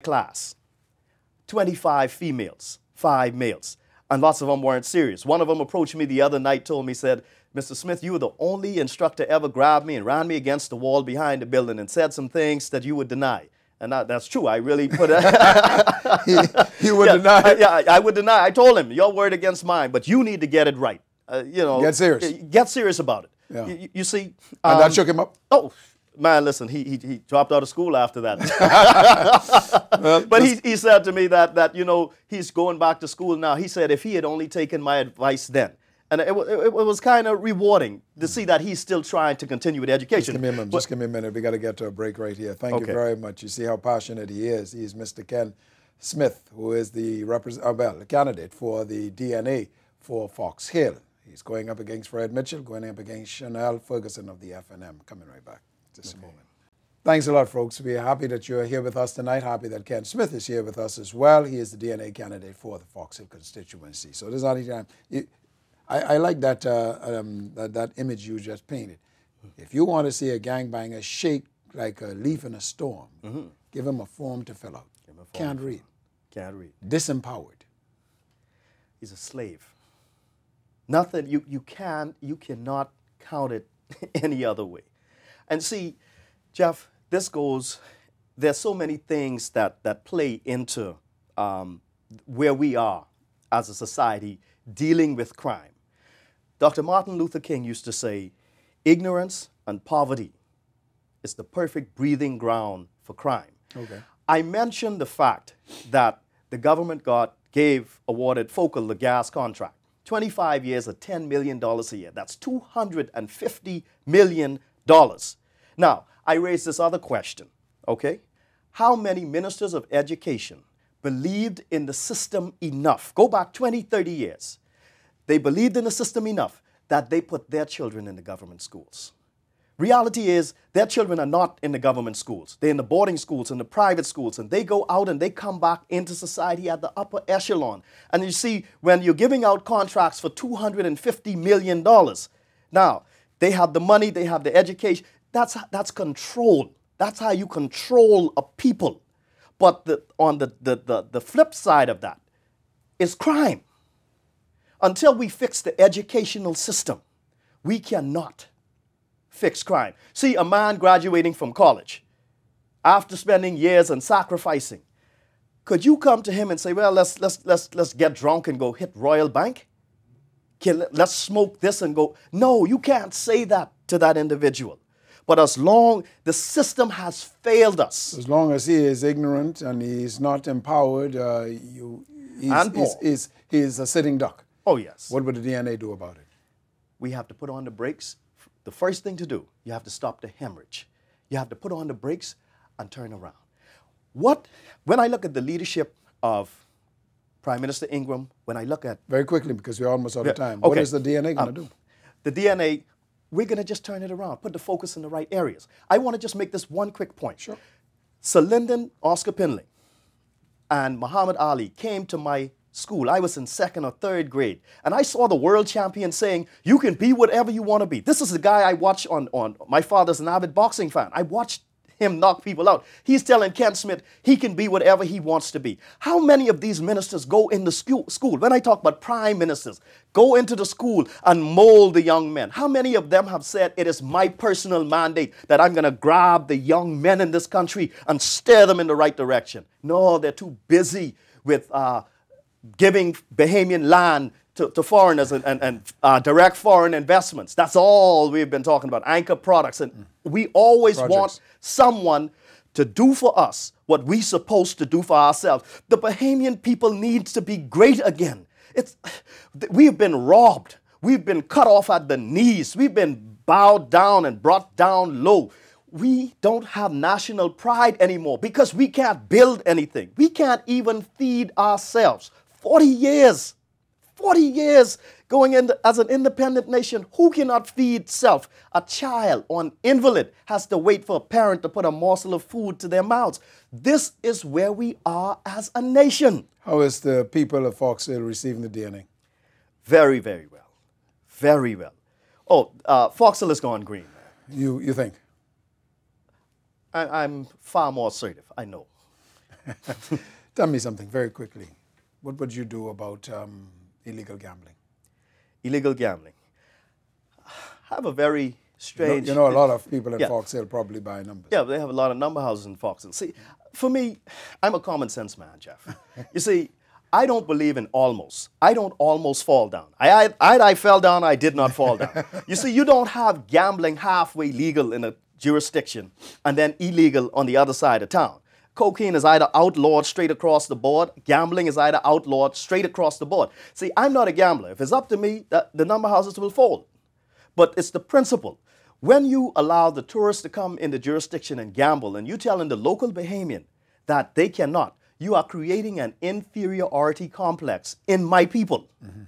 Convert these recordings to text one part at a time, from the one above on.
class, 25 females, 5 males, and lots of them weren't serious. One of them approached me the other night, told me, said, Mr. Smith, you were the only instructor ever grabbed me and ran me against the wall behind the building and said some things that you would deny. And that's true. I really put it. He would deny it? Yeah, I would deny. I told him, your word against mine, but you need to get it right. Get serious. Get serious about it. Yeah. You see. And that shook him up? Oh, man, listen, he dropped out of school after that. Well, but he said to me that, he's going back to school now. He said if he had only taken my advice then. And it was kind of rewarding to see that he's still trying to continue with education. Just give me a minute. We got to get to a break right here. Thank you very much. You see how passionate he is. He's Mr. Ken Smith, who is the candidate for the DNA for Fox Hill. He's going up against Fred Mitchell, going up against Chanel Ferguson of the FNM. Coming right back. Just a moment. Thanks a lot, folks. We are happy that you're here with us tonight. Happy that Ken Smith is here with us as well. He is the DNA candidate for the Fox Hill constituency. So this is not any time. I like that that image you just painted. If you want to see a gangbanger shake like a leaf in a storm, give him a form to fill out. Can't read. Can't read. Disempowered. He's a slave. Nothing. You cannot count it any other way. And see, Jeff, there's so many things that play into where we are as a society dealing with crime. Dr. Martin Luther King used to say, ignorance and poverty is the perfect breathing ground for crime. Okay. I mentioned the fact that the government awarded Focal the gas contract. 25 years at $10 million a year. That's $250 million. Now, I raised this other question, okay? How many ministers of education believed in the system enough? Go back 20, 30 years. They believed in the system enough that they put their children in the government schools. Reality is their children are not in the government schools. They're in the boarding schools and the private schools, and they go out and they come back into society at the upper echelon. And you see, when you're giving out contracts for $250 million, now, they have the money, they have the education. That's control. That's how you control a people. But on the flip side of that is crime. Until we fix the educational system, we cannot fix crime. See, a man graduating from college, after spending years and sacrificing, could you come to him and say, well, let's get drunk and go hit Royal Bank? Let's smoke this and go. No, you can't say that to that individual. But as long the system has failed us. As long as he is ignorant and he's not empowered, he's a sitting duck. Oh, yes. What would the DNA do about it? We have to put on the brakes. The first thing to do, you have to stop the hemorrhage. You have to put on the brakes and turn around. When I look at the leadership of Prime Minister Ingram, when I look at... Very quickly, because we're almost out of time. Okay. What is the DNA going to do? The DNA, we're going to just turn it around, put the focus in the right areas. I want to just make this one quick point. Sure. Sir Lyndon Oscar Pinley and Muhammad Ali came to my school. I was in 2nd or 3rd grade, and I saw the world champion saying, you can be whatever you want to be. This is the guy I watch on my father's an avid boxing fan. I watched him knock people out. He's telling Ken Smith he can be whatever he wants to be. How many of these ministers go into school? When I talk about prime ministers, go into the school and mold the young men. How many of them have said it is my personal mandate that I'm going to grab the young men in this country and steer them in the right direction? No, they're too busy with giving Bahamian land to foreigners and direct foreign investments. That's all we've been talking about, anchor products. And we always want someone to do for us what we're supposed to do for ourselves. The Bahamian people needs to be great again. We've been robbed. We've been cut off at the knees. We've been bowed down and brought down low. We don't have national pride anymore because we can't build anything. We can't even feed ourselves. 40 years going in as an independent nation. Who cannot feed self? A child or an invalid has to wait for a parent to put a morsel of food to their mouths. This is where we are as a nation. How is the people of Fox Hill receiving the DNA? Very, very well. Very well. Oh, Fox Hill has gone green. You think? I'm far more assertive, I know. Tell me something very quickly. What would you do about illegal gambling? Illegal gambling. I have a very strange... You know a lot of people in Fox Hill probably buy numbers. Yeah, they have a lot of number houses in Fox Hill. See, for me, I'm a common sense man, Jeff. You see, I don't believe in almost. I don't almost fall down. I fell down, I did not fall down. You see, you don't have gambling halfway legal in a jurisdiction and then illegal on the other side of town. Cocaine is either outlawed straight across the board. Gambling is either outlawed straight across the board. See, I'm not a gambler. If it's up to me, the number houses will fold. But it's the principle. When you allow the tourists to come in the jurisdiction and gamble, and you telling the local Bahamian that they cannot, you are creating an inferiority complex in my people. Mm-hmm.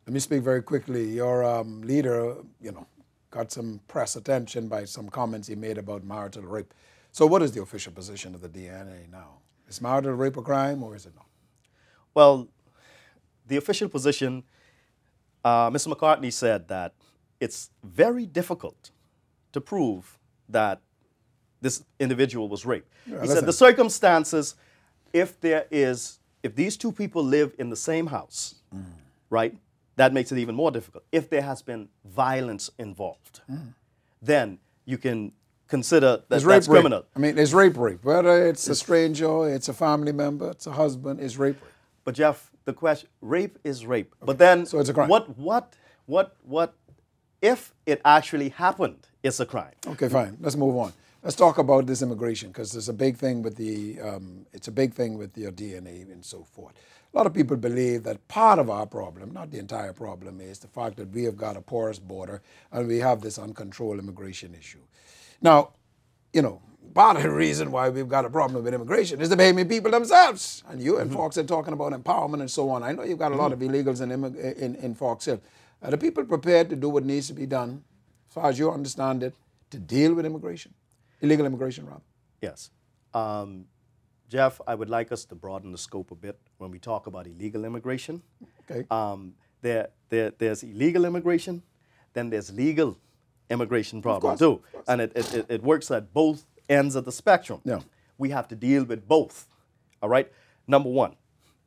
Let me speak very quickly. Your leader, got some press attention by some comments he made about marital rape. So what is the official position of the DNA now? Is marital rape a crime or is it not? Well, the official position, Mr. McCartney said that it's very difficult to prove that this individual was raped. Yeah, he said the circumstances, if these two people live in the same house, right, that makes it even more difficult. If there has been violence involved, then you can consider that that's criminal. I mean, it's rape. Whether it's a stranger, it's a family member, it's a husband, it's rape. But Jeff, the question, rape is rape. Okay. But then, so it's a crime. What if it actually happened? It's a crime. Okay, fine. Let's move on. Let's talk about this immigration because there's a big thing with it's a big thing with your DNA and so forth. A lot of people believe that part of our problem, not the entire problem, is the fact that we have got a porous border and we have this uncontrolled immigration issue. Now, part of the reason why we've got a problem with immigration is the Bahamian people themselves. And you and Fox are talking about empowerment and so on. I know you've got a lot of illegals in Fox Hill. Are the people prepared to do what needs to be done, as far as you understand it, to deal with immigration? Illegal immigration, Rob? Yes. Jeff, I would like us to broaden the scope a bit when we talk about illegal immigration. Okay. There's illegal immigration, then there's legal immigration problem too. And it works at both ends of the spectrum. Yeah. We have to deal with both. All right? Number one,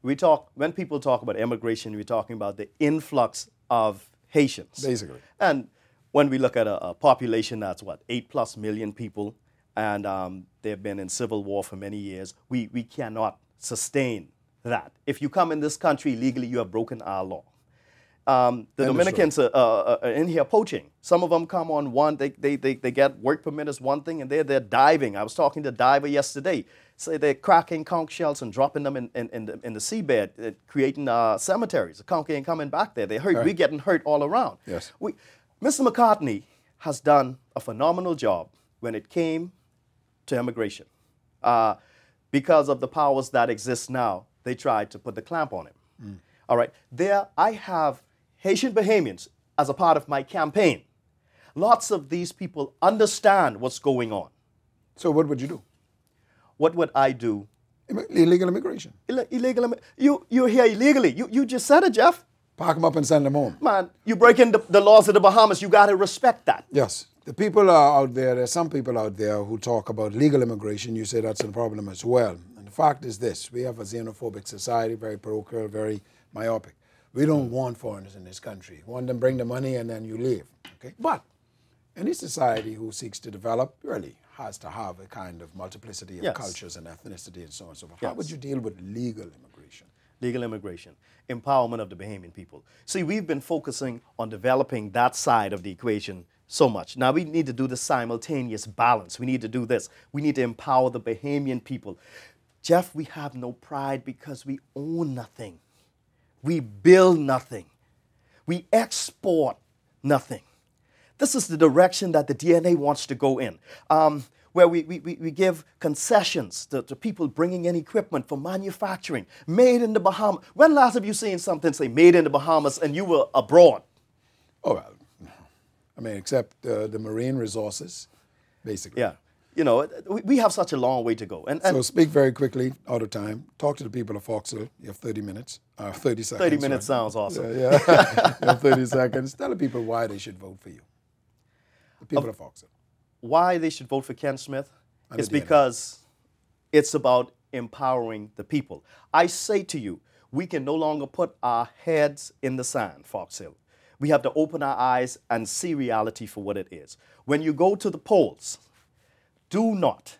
when people talk about immigration, we're talking about the influx of Haitians. Basically. And when we look at a population that's 8+ million people, and they've been in civil war for many years, we cannot sustain that. If you come in this country illegally, you have broken our law. The Dominicans are in here poaching. Some of them come on one, they get work permit as one thing, and they're diving. I was talking to a diver yesterday. Say they're cracking conch shells and dropping them in the seabed, creating cemeteries. The conch ain't coming back there. They're hurt. Right. We're getting hurt all around. Yes. Mr. McCartney has done a phenomenal job when it came to immigration. Because of the powers that exist now, they tried to put the clamp on him. All right. I have Haitian Bahamians as a part of my campaign. Lots of these people understand what's going on. So what would you do? What would I do? Illegal immigration. You're here illegally. You just said it, Jeff. Park them up and send them home. Man, you're breaking the laws of the Bahamas. You got to respect that. Yes. The people are out there. There's some people out there who talk about legal immigration. You say that's a problem as well. And the fact is this. We have a xenophobic society, very parochial, very myopic. We don't want foreigners in this country. We want them to bring the money and then you leave. Okay? But any society who seeks to develop really has to have a kind of multiplicity of cultures and ethnicity and so on and so forth. How would you deal with legal immigration? Legal immigration. Empowerment of the Bahamian people. See, we've been focusing on developing that side of the equation so much. Now we need to do the simultaneous balance. We need to do this. We need to empower the Bahamian people. Jeff, we have no pride because we own nothing. We build nothing. We export nothing. This is the direction that the DNA wants to go in, where we give concessions to people bringing in equipment for manufacturing, made in the Bahamas. When last have you seen something say made in the Bahamas and you were abroad? Oh, well, I mean, except the marine resources, basically. Yeah. We have such a long way to go. And so speak very quickly, out of time. Talk to the people of Fox Hill. You have 30 minutes, 30 seconds. 30 minutes sounds awesome. Yeah. You have 30 seconds. Tell the people why they should vote for you. The people of Fox Hill. Why they should vote for Ken Smith is because it's about empowering the people. I say to you, we can no longer put our heads in the sand, Fox Hill. We have to open our eyes and see reality for what it is. When you go to the polls, do not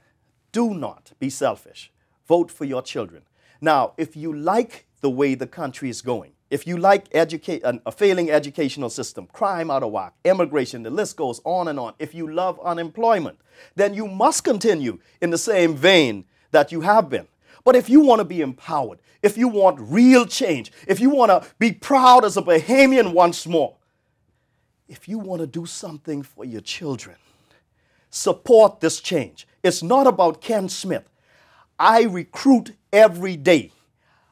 be selfish. Vote for your children. Now, if you like the way the country is going, if you like a failing educational system, crime out of whack, immigration, the list goes on and on. If you love unemployment, then you must continue in the same vein that you have been. But if you want to be empowered, if you want real change, if you want to be proud as a Bahamian once more, if you want to do something for your children, support this change. It's not about Ken Smith. I recruit every day.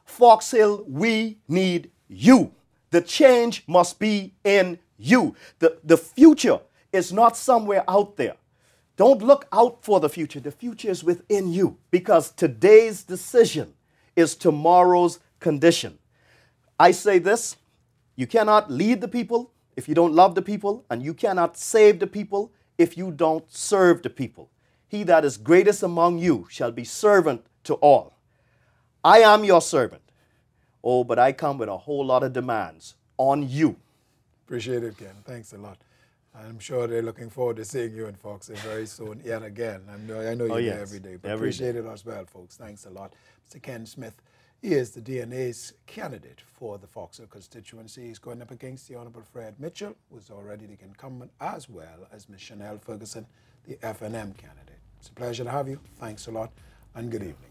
Fox Hill, we need you. The change must be in you. The future is not somewhere out there. Don't look out for the future. The future is within you, because today's decision is tomorrow's condition. I say this, you cannot lead the people if you don't love the people, and you cannot save the people if you don't serve the people. He that is greatest among you shall be servant to all. I am your servant. Oh, but I come with a whole lot of demands on you. Appreciate it, Ken. Thanks a lot. I'm sure they're looking forward to seeing you in Fox Hill very soon, yet again. I know you're there every day, but appreciate it as well, folks. Thanks a lot. Mr. Ken Smith, he is the DNA's candidate for the Fox Hill constituency. He's going up against the Honorable Fred Mitchell, who's already the incumbent, as well as Ms. Chanel Ferguson, the FNM candidate. It's a pleasure to have you. Thanks a lot, and good evening.